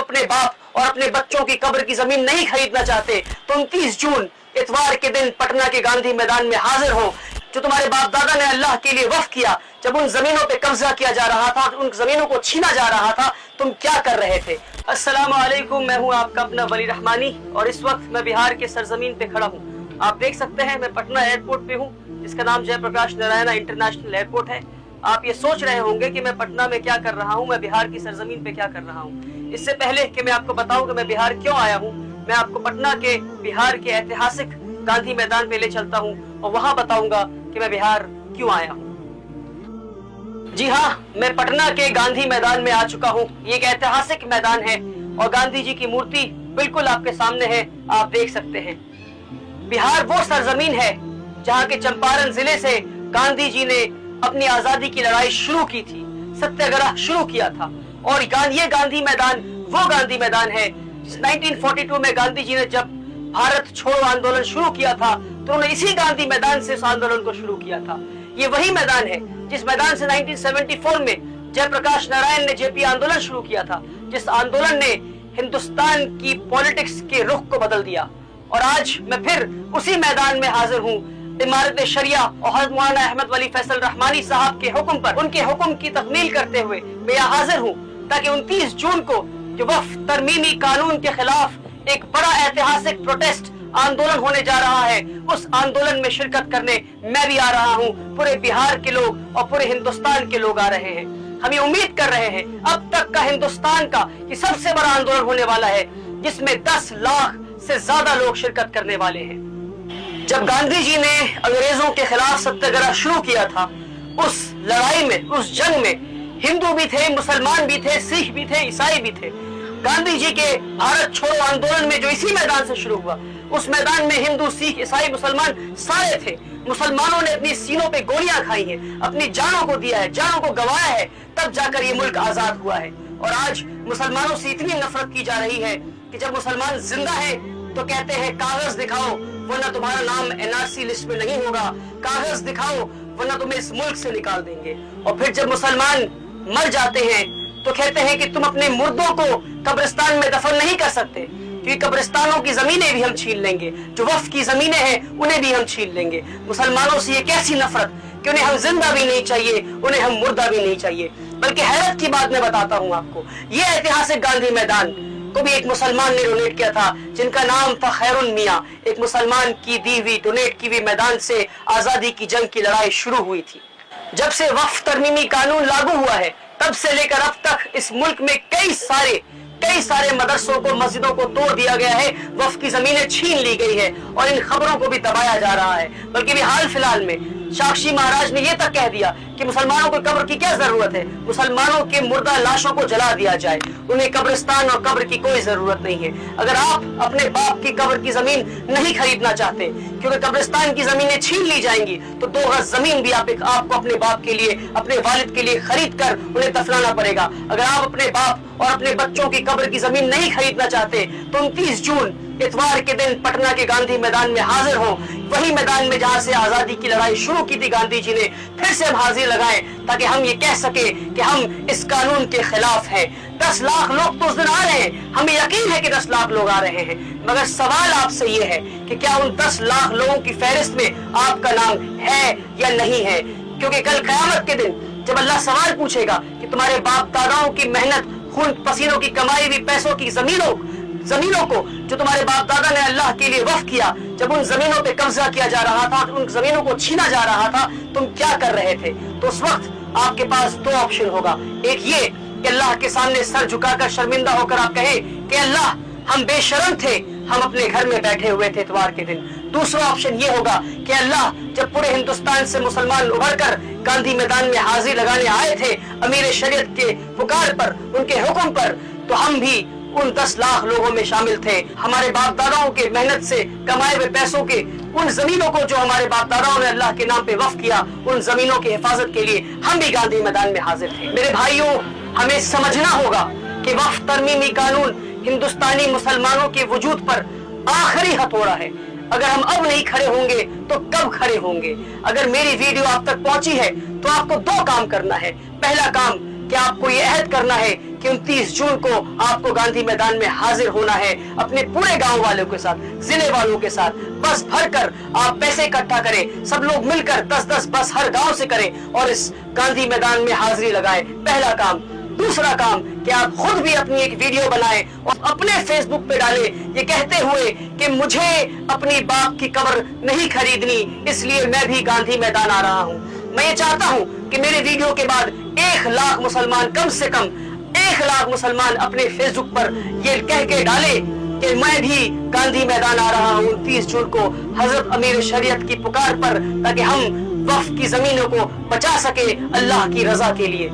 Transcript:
अपने बाप और अपने बच्चों की कब्र की जमीन नहीं खरीदना चाहते तो 29 जून इतवार के दिन पटना के गांधी मैदान में हाजिर हो। जो तुम्हारे बाप दादा ने अल्लाह के लिए वक्फ किया, जब उन जमीनों पे कब्जा किया जा रहा था, उन जमीनों को छीना जा रहा था, तुम क्या कर रहे थे? अस्सलाम वालेकुम, मैं हूँ आपका अपना वली रहमानी और इस वक्त मैं बिहार के सरजमीन पे खड़ा हूँ। आप देख सकते हैं मैं पटना एयरपोर्ट पे हूँ, जिसका नाम जयप्रकाश नारायण इंटरनेशनल एयरपोर्ट है। आप ये सोच रहे होंगे कि मैं पटना में क्या कर रहा हूँ, मैं बिहार की सरजमीन पे क्या कर रहा हूँ। इससे पहले कि मैं आपको बताऊं कि मैं बिहार क्यों आया हूँ, मैं आपको पटना के बिहार के ऐतिहासिक गांधी मैदान पे ले चलता हूँ और वहां बताऊंगा कि मैं बिहार क्यों आया हूँ। जी हाँ, मैं पटना के गांधी मैदान में आ चुका हूँ। ये एक ऐतिहासिक मैदान है और गांधी जी की मूर्ति बिल्कुल आपके सामने है, आप देख सकते हैं। बिहार वो सरजमीन है जहाँ के चंपारण जिले से गांधी जी ने अपनी आजादी की लड़ाई शुरू की थी, सत्याग्रह शुरू किया था। और ये गांधी मैदान वो गांधी मैदान है जिस 1942 में गांधी जी ने जब भारत छोड़ो आंदोलन शुरू किया था तो उन्होंने इसी गांधी मैदान से इस आंदोलन को शुरू किया था। ये वही मैदान है जिस मैदान से 1974 में जयप्रकाश नारायण ने जेपी आंदोलन शुरू किया था, जिस आंदोलन ने हिंदुस्तान की पॉलिटिक्स के रुख को बदल दिया। और आज मैं फिर उसी मैदान में हाजिर हूँ। इमारत शरिया और हज़रत मौलाना अहमद वली फैसल रहमानी साहब के हुक्म पर, उनके हुक्म की तकमील करते हुए मैं यहाँ हाजिर हूँ ताकि 29 जून को जो वक्फ तरमीमी कानून के खिलाफ एक बड़ा ऐतिहासिक प्रोटेस्ट आंदोलन होने जा रहा है, उस आंदोलन में शिरकत करने मैं भी आ रहा हूँ। पूरे बिहार के लोग और पूरे हिंदुस्तान के लोग आ रहे हैं। हम ये उम्मीद कर रहे हैं अब तक का हिंदुस्तान का कि सबसे बड़ा आंदोलन होने वाला है, जिसमें 10 लाख से ज्यादा लोग शिरकत करने वाले हैं। जब गांधी जी ने अंग्रेजों के खिलाफ सत्याग्रह शुरू किया था, उस लड़ाई में, उस जंग में हिंदू भी थे, मुसलमान भी थे, सिख भी थे, ईसाई भी थे। गांधी जी के भारत छोड़ो आंदोलन में जो इसी मैदान से शुरू हुआ, उस मैदान में हिंदू, सिख, ईसाई, मुसलमान सारे थे। मुसलमानों ने अपनी सीनों पे गोलियां खाई हैं, अपनी जानों को दिया है, जानों को गंवाया है, तब जाकर ये मुल्क आजाद हुआ है। और आज मुसलमानों से इतनी नफरत की जा रही है कि जब मुसलमान जिंदा है तो कहते हैं कागज दिखाओ वरना तुम्हारा नाम एनआरसी लिस्ट में नहीं होगा, कागज दिखाओ वरना तुम्हें इस मुल्क से निकाल देंगे। और फिर जब मुसलमान मर जाते हैं तो कहते हैं कि तुम अपने मुर्दों को कब्रिस्तान में दफन नहीं कर सकते, क्योंकि कब्रिस्तानों की जमीनें भी हम छीन लेंगे, जो वक्फ की जमीनें हैं उन्हें भी हम छीन लेंगे। मुसलमानों से ये कैसी नफरत कि उन्हें हम जिंदा भी नहीं चाहिए, उन्हें हम मुर्दा भी नहीं चाहिए। बल्कि हैरत की बात मैं बताता हूँ आपको, ये ऐतिहासिक गांधी मैदान को भी एक मुसलमान ने डोनेट किया था, जिनका नाम था खैरुन मियां। एक मुसलमान की दी हुई, डोनेट की हुई मैदान से आजादी की जंग की लड़ाई शुरू हुई थी। जब से वक्फ तरमीमी कानून लागू हुआ है, तब से लेकर अब तक इस मुल्क में कई सारे मदरसों को, मस्जिदों को तोड़ दिया गया है, वक्फ की जमीनें छीन ली गई है और इन खबरों को भी दबाया जा रहा है। बल्कि भी हाल फिलहाल में साक्षी महाराज ने यह तक कह दिया कि मुसलमानों को कब्र की क्या जरूरत है, मुसलमानों के मुर्दा लाशों को जला दिया जाए, उन्हें कब्रिस्तान और कब्र की कोई जरूरत नहीं है। अगर आप अपने बाप की कब्र की जमीन नहीं खरीदना चाहते, क्योंकि कब्रिस्तान की जमीनें छीन ली जाएंगी, तो 2 गज जमीन भी आपको अपने बाप के लिए, अपने वालिद के लिए खरीद कर उन्हें दफनाना पड़ेगा। अगर आप अपने बाप और अपने बच्चों की कब्र की जमीन नहीं खरीदना चाहते तो 29 जून इतवार के दिन पटना के गांधी मैदान में हाजिर हो। वही मैदान में जहां से आजादी की लड़ाई शुरू की थी गांधी जी ने, फिर से हम हाजिर लगाएं ताकि हम ये कह सके कि हम इस कानून के खिलाफ हैं। 10 लाख लोग तो उस दिन आ रहे हैं, हमें यकीन है कि 10 लाख लोग आ रहे हैं, मगर सवाल आपसे ये है कि क्या उन 10 लाख लोगों की फहरिस्त में आपका नाम है या नहीं है? क्योंकि कल क़यामत के दिन जब अल्लाह सवाल पूछेगा कि तुम्हारे बाप दादाओं की मेहनत, खून पसीनों की कमाई हुई पैसों की जमीनों को जो तुम्हारे बाप दादा ने अल्लाह के लिए वक्फ किया, जब उन जमीनों पे कब्जा किया जा रहा था, उन जमीनों को छीना जा रहा था, तुम क्या कर रहे थे? तो उस वक्त आपके पास 2 ऑप्शन होगा। एक ये कि अल्लाह के सामने सर झुकाकर शर्मिंदा होकर आप कहें कि अल्लाह हम बेशर्म थे, हम अपने घर में बैठे हुए थे इतवार के दिन। दूसरा ऑप्शन ये होगा कि अल्लाह जब पूरे हिंदुस्तान से मुसलमान उभर कर गांधी मैदान में हाजिर लगाने आए थे अमीर शरीयत के पुकार पर, उनके हुक्म पर, तो हम भी उन 10 लाख लोगों में शामिल थे। हमारे बाप दादाओं के मेहनत से कमाए हुए पैसों के, उन जमीनों को जो हमारे बाप दादाओं ने अल्लाह के नाम पे वक्फ किया, उन जमीनों की हिफाजत के लिए हम भी गांधी मैदान में हाजिर थे। मेरे भाइयों, हमें समझना होगा कि वक्फ तरमीमी कानून हिंदुस्तानी मुसलमानों के वजूद पर आखिरी हथौड़ा है। अगर हम अब नहीं खड़े होंगे तो कब खड़े होंगे? अगर मेरी वीडियो आप तक पहुंची है तो आपको 2 काम करना है। पहला काम कि आपको ये अहद करना है कि 29 जून को आपको गांधी मैदान में हाजिर होना है अपने पूरे गांव वालों के साथ, जिले वालों के साथ। बस भरकर आप पैसे इकट्ठा करें, सब लोग मिलकर 10-10 बस हर गांव से करें और इस गांधी मैदान में हाजिरी लगाएं। पहला काम। दूसरा काम कि आप खुद भी अपनी एक वीडियो बनाएं और अपने फेसबुक पे डालें ये कहते हुए कि मुझे अपनी बाप की कब्र नहीं खरीदनी, इसलिए मैं भी गांधी मैदान आ रहा हूं। मैं ये चाहता हूं कि मेरे वीडियो के बाद 1 लाख मुसलमान, कम से कम 1 लाख मुसलमान अपने फेसबुक पर ये कह के डाले कि मैं भी गांधी मैदान आ रहा हूं 29 जून को हजरत अमीर शरीयत की पुकार पर, ताकि हम वक्फ की जमीनों को बचा सके अल्लाह की रजा के लिए।